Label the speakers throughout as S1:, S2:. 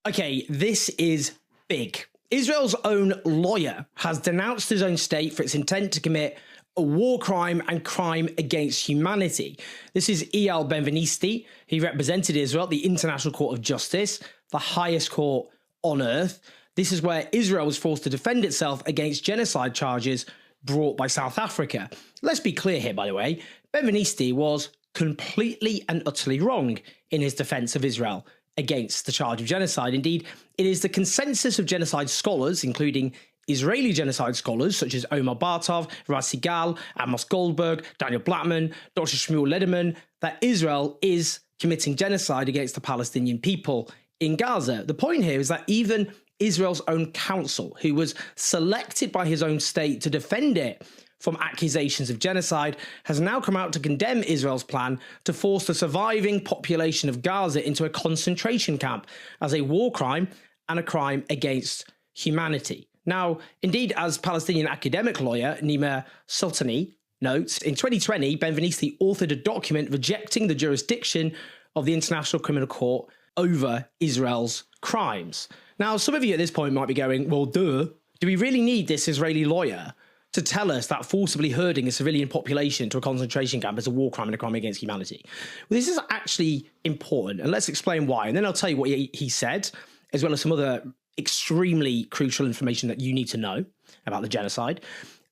S1: Okay, this is big. Israel's own lawyer has denounced his own state for its intent to commit a war crime and crime against humanity. This is Eyal Ben-Venisti. He represented Israel at the International Court of Justice, the highest court on earth. This is where Israel was forced to defend itself against genocide charges brought by South Africa. Let's be clear here, by the way. Ben-Venisti was completely and utterly wrong in his defense of Israel against the charge of genocide. Indeed, it is the consensus of genocide scholars, including Israeli genocide scholars such as Omar Bartov, Raz Sigal, Amos Goldberg, Daniel Blattman, Dr. Shmuel Lederman, that Israel is committing genocide against the Palestinian people in Gaza. The point here is that even Israel's own counsel, who was selected by his own state to defend it from accusations of genocide, has now come out to condemn Israel's plan to force the surviving population of Gaza into a concentration camp as a war crime and a crime against humanity. Now, indeed, as Palestinian academic lawyer Nima Sultani notes, in 2020, Ben-Venisti authored a document rejecting the jurisdiction of the International Criminal Court over Israel's crimes. Now, some of you at this point might be going, well, duh, do we really need this Israeli lawyer to tell us that forcibly herding a civilian population to a concentration camp is a war crime and a crime against humanity? Well, this is actually important, and let's explain why. And then I'll tell you what he said, as well as some other extremely crucial information that you need to know about the genocide.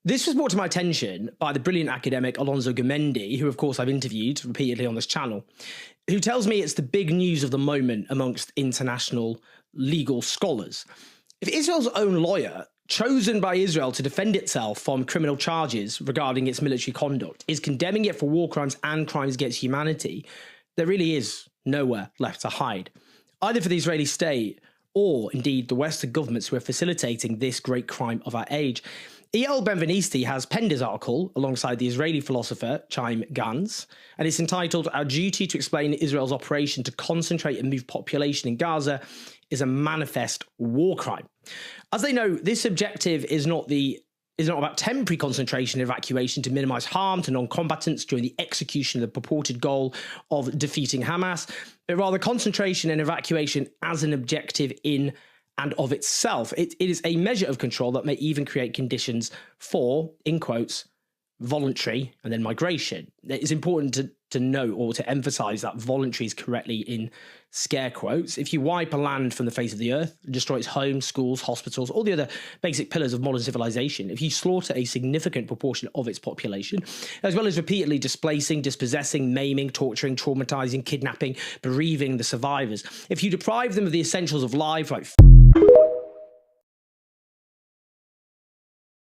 S1: This was brought to my attention by the brilliant academic Alonso Gomendi, who, of course, I've interviewed repeatedly on this channel, who tells me it's the big news of the moment amongst international legal scholars. If Israel's own lawyer, chosen by Israel to defend itself from criminal charges regarding its military conduct, is condemning it for war crimes and crimes against humanity, there really is nowhere left to hide, either for the Israeli state or indeed the Western governments who are facilitating this great crime of our age. Eyal Ben-Venisti has penned his article alongside the Israeli philosopher Chaim Gans, and it's entitled "Our Duty to Explain Israel's Operation to Concentrate and Move Population in Gaza is a Manifest War Crime." As they know, this objective is not about temporary concentration and evacuation to minimize harm to non-combatants during the execution of the purported goal of defeating Hamas, but rather concentration and evacuation as an objective in and of itself. It is a measure of control that may even create conditions for, in quotes, voluntary and then migration. It's important to note or to emphasize that voluntary is correctly in scare quotes. If you wipe a land from the face of the earth, destroy its homes, schools, hospitals, all the other basic pillars of modern civilization, if you slaughter a significant proportion of its population, as well as repeatedly displacing, dispossessing, maiming, torturing, traumatizing, kidnapping, bereaving the survivors, if you deprive them of the essentials of life like